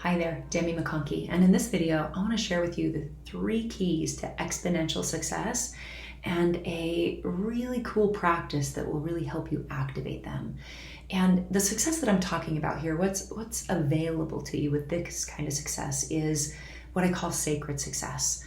Hi there, Demi Mcconkie, and in this video I want to share with you the 3 keys to exponential success and a really cool practice that will really help you activate them. And the success that I'm talking about here, what's available to you with this kind of success is what I call sacred success.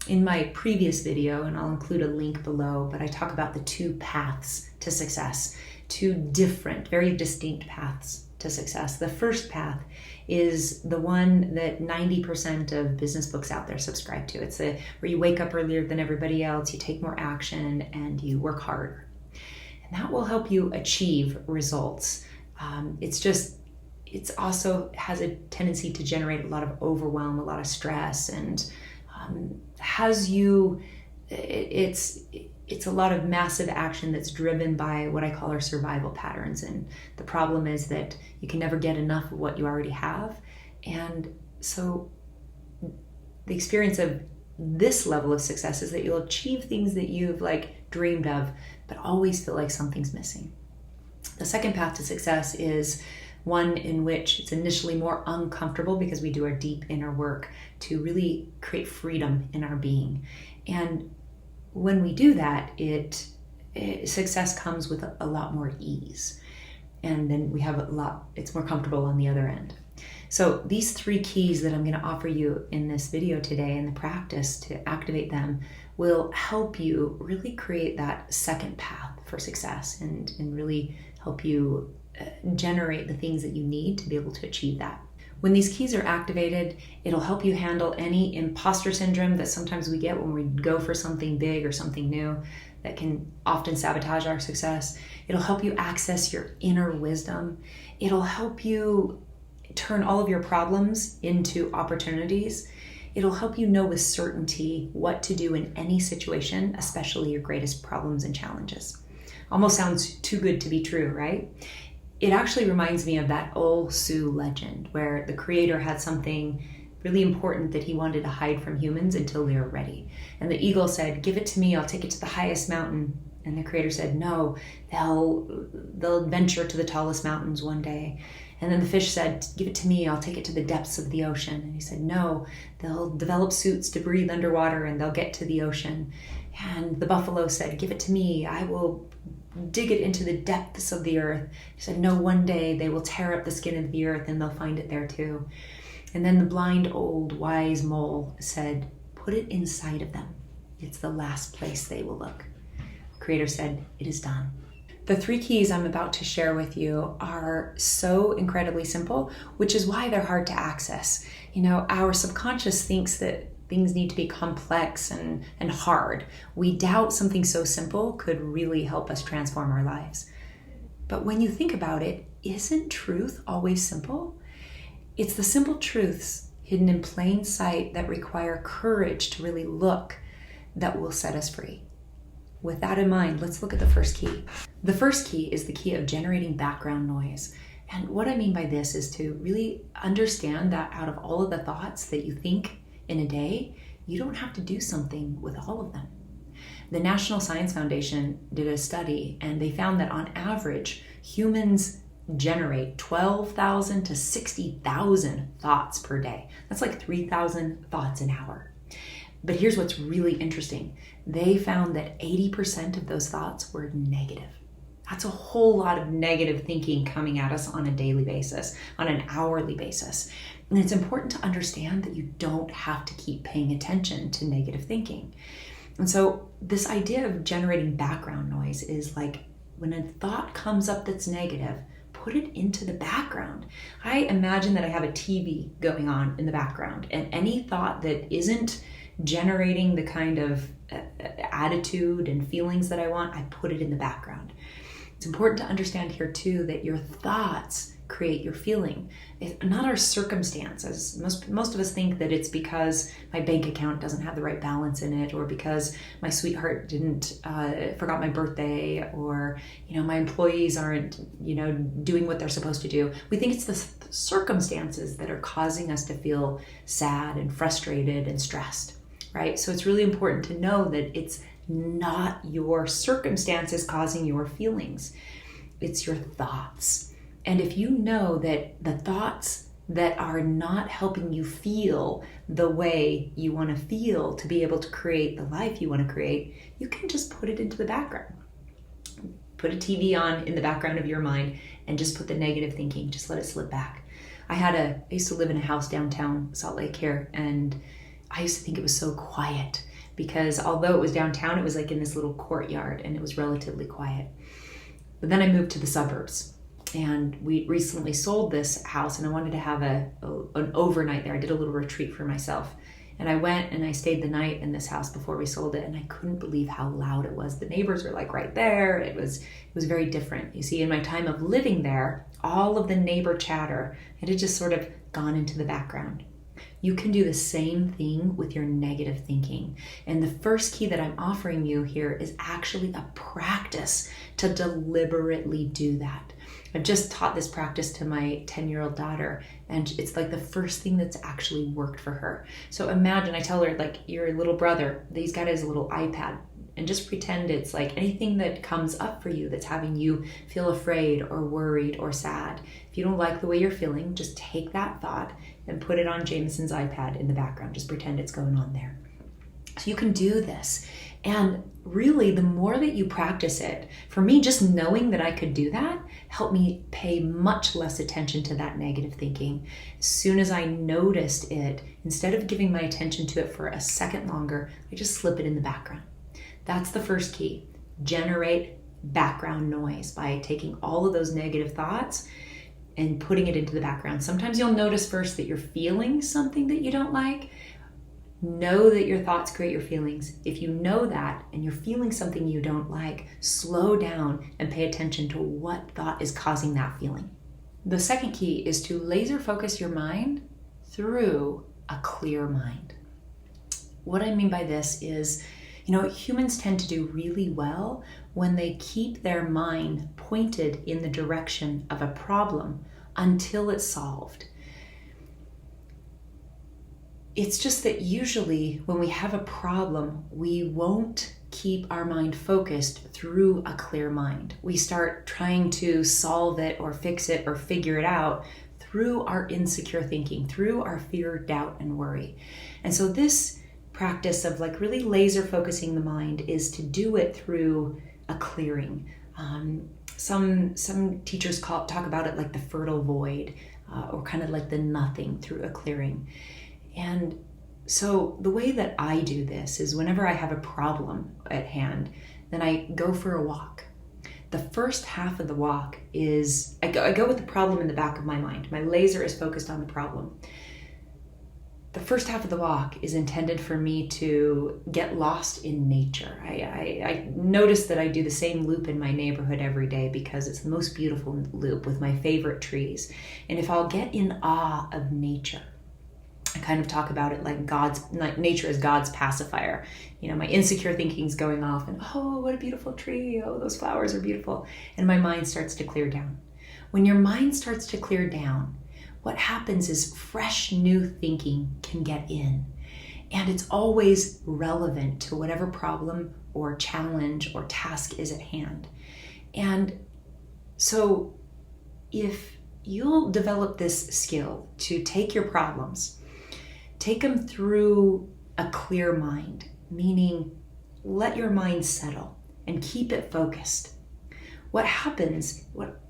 In my previous video, and I'll include a link below, but I talk about the 2 paths to success, 2 different, very distinct paths to success. The first path is the one that 90% of business books out there subscribe to. It's where you wake up earlier than everybody else, you take more action, and you work harder. And that will help you achieve results. It's also has a tendency to generate a lot of overwhelm, a lot of stress, and it's a lot of massive action that's driven by what I call our survival patterns. And the problem is that you can never get enough of what you already have. And so the experience of this level of success is that you'll achieve things that you've dreamed of, but always feel like something's missing. The second path to success is one in which it's initially more uncomfortable because we do our deep inner work to really create freedom in our being. And when we do that, success comes with a lot more ease. And then we have it's more comfortable on the other end. So these 3 keys that I'm going to offer you in this video today and the practice to activate them will help you really create that second path for success and really help you generate the things that you need to be able to achieve that. When these keys are activated, it'll help you handle any imposter syndrome that sometimes we get when we go for something big or something new that can often sabotage our success. It'll help you access your inner wisdom. It'll help you turn all of your problems into opportunities. It'll help you know with certainty what to do in any situation, especially your greatest problems and challenges. Almost sounds too good to be true, right? It actually reminds me of that old Sioux legend where the creator had something really important that he wanted to hide from humans until they were ready. And the eagle said, "Give it to me, I'll take it to the highest mountain." And the creator said, "No, they'll venture to the tallest mountains one day." And then the fish said, "Give it to me, I'll take it to the depths of the ocean." And he said, "No, they'll develop suits to breathe underwater and they'll get to the ocean." And the buffalo said, "Give it to me, I will dig it into the depths of the earth." He said, "No, one day they will tear up the skin of the earth and they'll find it there too." And then the blind old wise mole said, "Put it inside of them. It's the last place they will look." The creator said, "It is done." The 3 keys I'm about to share with you are so incredibly simple, which is why they're hard to access. Our subconscious thinks that things need to be complex and hard. We doubt something so simple could really help us transform our lives. But when you think about it, isn't truth always simple? It's the simple truths hidden in plain sight that require courage to really look that will set us free. With that in mind, let's look at the first key. The first key is the key of generating background noise. And what I mean by this is to really understand that out of all of the thoughts that you think in a day, you don't have to do something with all of them. The National Science Foundation did a study and they found that on average, humans generate 12,000 to 60,000 thoughts per day. That's like 3,000 thoughts an hour. But here's what's really interesting. They found that 80% of those thoughts were negative. That's a whole lot of negative thinking coming at us on a daily basis, on an hourly basis. And it's important to understand that you don't have to keep paying attention to negative thinking. And so this idea of generating background noise is like when a thought comes up that's negative, put it into the background. I imagine that I have a TV going on in the background, and any thought that isn't generating the kind of attitude and feelings that I want, I put it in the background. It's important to understand here too that your thoughts create your feeling, not our circumstances. Most of us think that it's because my bank account doesn't have the right balance in it, or because my sweetheart forgot my birthday, or my employees aren't doing what they're supposed to do. We think it's the circumstances that are causing us to feel sad and frustrated and stressed, right? So it's really important to know that it's not your circumstances causing your feelings. It's your thoughts. And if you know that the thoughts that are not helping you feel the way you want to feel to be able to create the life you want to create, you can just put it into the background. Put a TV on in the background of your mind and just put the negative thinking, just let it slip back. I used to live in a house downtown Salt Lake here, and I used to think it was so quiet because although it was downtown, it was like in this little courtyard and it was relatively quiet. But then I moved to the suburbs, and we recently sold this house, and I wanted to have an overnight there. I did a little retreat for myself, and I went and I stayed the night in this house before we sold it, and I couldn't believe how loud it was. The neighbors were like right there. It was very different. You see, in my time of living there, all of the neighbor chatter, it had just sort of gone into the background. You can do the same thing with your negative thinking. And the first key that I'm offering you here is actually a practice to deliberately do that. I've just taught this practice to my 10-year-old daughter, and it's like the first thing that's actually worked for her. So imagine, I tell her, like, your little brother, he's got his little iPad, and just pretend it's like anything that comes up for you that's having you feel afraid or worried or sad. If you don't like the way you're feeling, just take that thought and put it on Jameson's iPad in the background. Just pretend it's going on there. So you can do this. And really, the more that you practice it, for me, just knowing that I could do that helped me pay much less attention to that negative thinking. As soon as I noticed it, instead of giving my attention to it for a second longer, I just slip it in the background. That's the first key. Generate background noise by taking all of those negative thoughts and putting it into the background. Sometimes you'll notice first that you're feeling something that you don't like. Know that your thoughts create your feelings. If you know that and you're feeling something you don't like, slow down and pay attention to what thought is causing that feeling. The second key is to laser focus your mind through a clear mind. What I mean by this is, humans tend to do really well when they keep their mind pointed in the direction of a problem until it's solved. It's just that usually when we have a problem, we won't keep our mind focused through a clear mind. We start trying to solve it or fix it or figure it out through our insecure thinking, through our fear, doubt, and worry. And so this practice of like really laser focusing the mind is to do it through a clearing. Some teachers talk about it like the fertile void, or kind of like the nothing through a clearing. And so the way that I do this is whenever I have a problem at hand, then I go for a walk. The first half of the walk is, I go with the problem in the back of my mind. My laser is focused on the problem. The first half of the walk is intended for me to get lost in nature. I notice that I do the same loop in my neighborhood every day because it's the most beautiful loop with my favorite trees. And if I'll get in awe of nature, I kind of talk about it like nature is God's pacifier. My insecure thinking's going off and, oh, what a beautiful tree. Oh, those flowers are beautiful. And my mind starts to clear down. When your mind starts to clear down, what happens is fresh new thinking can get in. And it's always relevant to whatever problem or challenge or task is at hand. And so if you'll develop this skill to take your problems, take them through a clear mind, meaning let your mind settle and keep it focused. What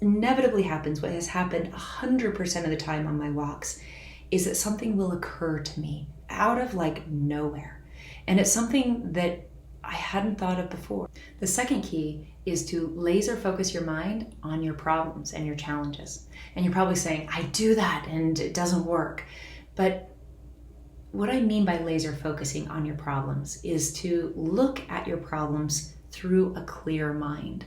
inevitably happens, what has happened 100% of the time on my walks, is that something will occur to me out of like nowhere. And it's something that I hadn't thought of before. The second key is to laser focus your mind on your problems and your challenges. And you're probably saying, I do that and it doesn't work. But what I mean by laser focusing on your problems is to look at your problems through a clear mind.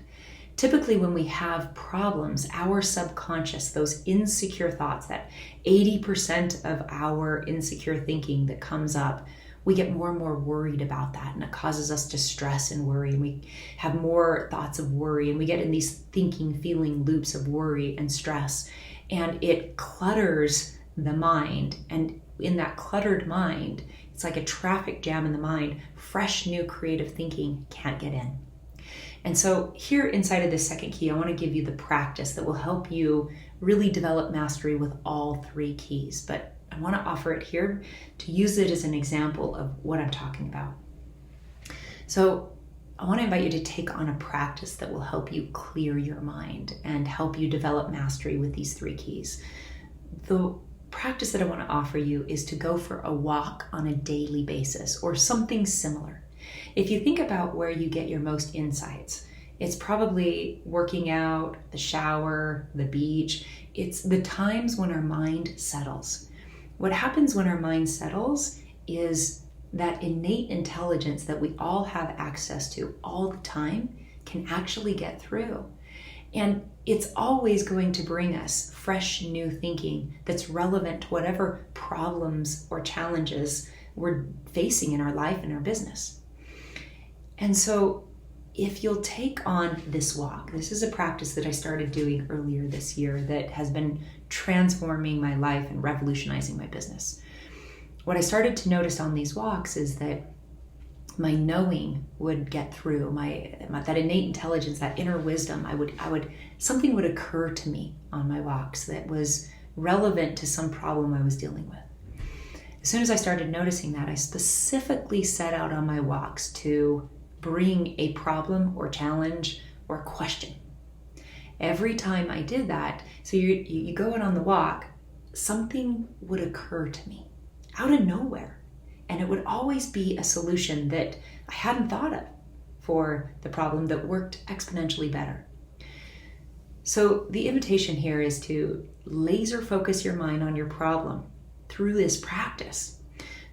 Typically, when we have problems, our subconscious, those insecure thoughts, that 80% of our insecure thinking that comes up, we get more and more worried about that, and it causes us to stress and worry, and we have more thoughts of worry, and we get in these thinking, feeling loops of worry and stress, and it clutters the mind. And in that cluttered mind, it's like a traffic jam in the mind. Fresh, new creative thinking can't get in. And so here inside of this second key, I want to give you the practice that will help you really develop mastery with all three keys. But I want to offer it here to use it as an example of what I'm talking about. So I want to invite you to take on a practice that will help you clear your mind and help you develop mastery with these three keys. The practice that I want to offer you is to go for a walk on a daily basis or something similar. If you think about where you get your most insights, it's probably working out, the shower, the beach. It's the times when our mind settles. What happens when our mind settles is that innate intelligence that we all have access to all the time can actually get through. And it's always going to bring us fresh new thinking that's relevant to whatever problems or challenges we're facing in our life and our business. And so if you'll take on this walk, this is a practice that I started doing earlier this year that has been transforming my life and revolutionizing my business. What I started to notice on these walks is that my knowing would get through, that innate intelligence, that inner wisdom. Something would occur to me on my walks that was relevant to some problem I was dealing with. As soon as I started noticing that, I specifically set out on my walks to bring a problem or challenge or question. Every time I did that, so you go out on the walk, something would occur to me out of nowhere. And it would always be a solution that I hadn't thought of for the problem that worked exponentially better. So the invitation here is to laser focus your mind on your problem through this practice.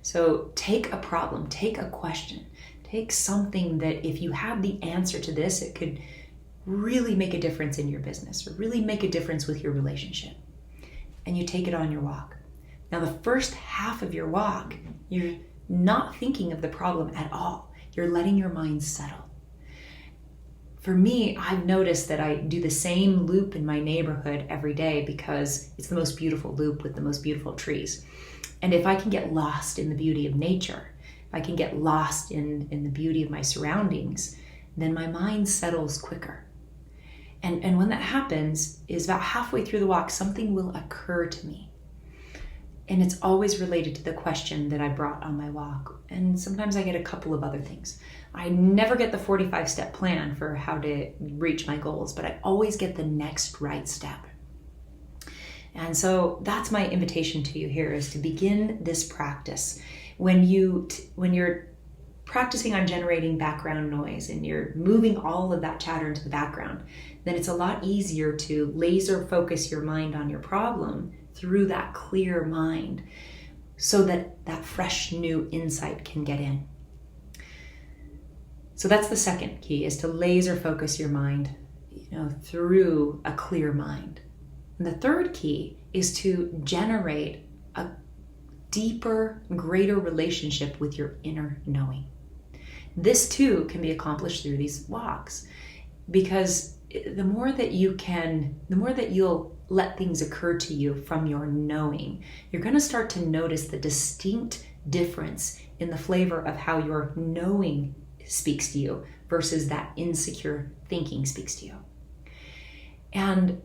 So take a problem, take a question, take something that if you have the answer to this, it could really make a difference in your business or really make a difference with your relationship. And you take it on your walk. Now, the first half of your walk, you're not thinking of the problem at all. You're letting your mind settle. For me, I've noticed that I do the same loop in my neighborhood every day because it's the most beautiful loop with the most beautiful trees. And if I can get lost in the beauty of nature, if I can get lost in the beauty of my surroundings, then my mind settles quicker. And when that happens is about halfway through the walk, something will occur to me. And it's always related to the question that I brought on my walk. And sometimes I get a couple of other things. I never get the 45-step plan for how to reach my goals, but I always get the next right step. And so that's my invitation to you here, is to begin this practice. When you're practicing on generating background noise and you're moving all of that chatter into the background, then it's a lot easier to laser focus your mind on your problem through that clear mind so that that fresh new insight can get in. So that's the second key, is to laser focus your mind, through a clear mind. And the third key is to generate a deeper, greater relationship with your inner knowing. This too can be accomplished through these walks, because the more that you'll let things occur to you from your knowing, you're going to start to notice the distinct difference in the flavor of how your knowing speaks to you versus that insecure thinking speaks to you. And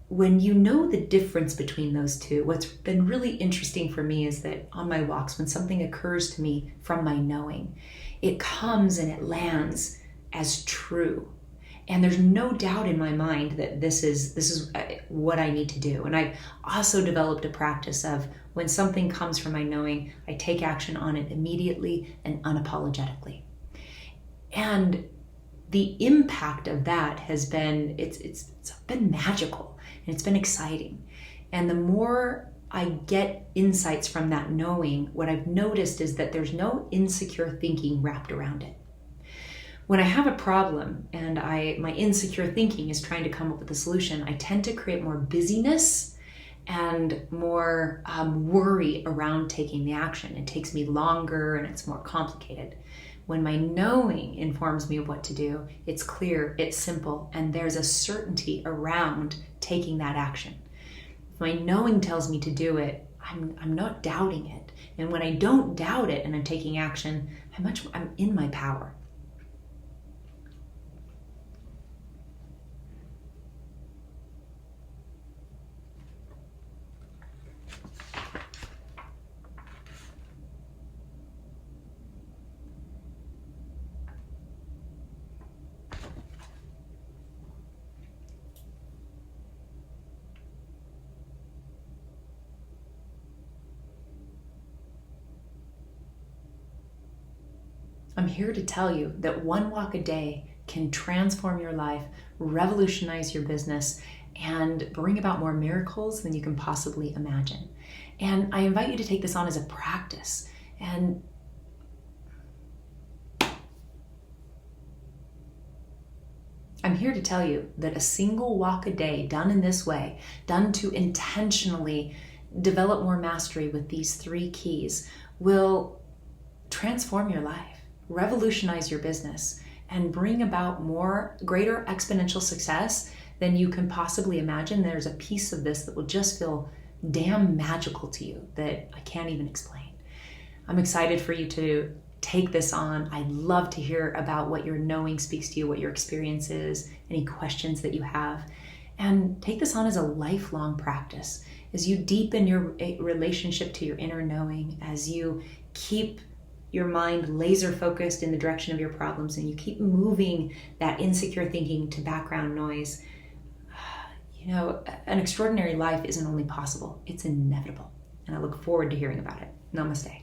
when you know the difference between those two, what's been really interesting for me is that on my walks, when something occurs to me from my knowing, it comes and it lands as true. And there's no doubt in my mind that this is what I need to do. And I also developed a practice of when something comes from my knowing, I take action on it immediately and unapologetically. And the impact of that has been, it's been magical and it's been exciting. And the more I get insights from that knowing, what I've noticed is that there's no insecure thinking wrapped around it. When I have a problem and my insecure thinking is trying to come up with a solution, I tend to create more busyness and more worry around taking the action. It takes me longer and it's more complicated. When my knowing informs me of what to do, it's clear, it's simple, and there's a certainty around taking that action. If my knowing tells me to do it, I'm not doubting it. And when I don't doubt it and I'm taking action, I'm in my power. I'm here to tell you that one walk a day can transform your life, revolutionize your business, and bring about more miracles than you can possibly imagine. And I invite you to take this on as a practice. And I'm here to tell you that a single walk a day done in this way, done to intentionally develop more mastery with these 3 keys, will transform your life, revolutionize your business, and bring about greater exponential success than you can possibly imagine. There's a piece of this that will just feel damn magical to you that I can't even explain. I'm excited for you to take this on. I'd love to hear about what your knowing speaks to you, what your experience is, any questions that you have. And take this on as a lifelong practice. As you deepen your relationship to your inner knowing, as you keep your mind laser focused in the direction of your problems, and you keep moving that insecure thinking to background noise, an extraordinary life isn't only possible, it's inevitable. And I look forward to hearing about it. Namaste.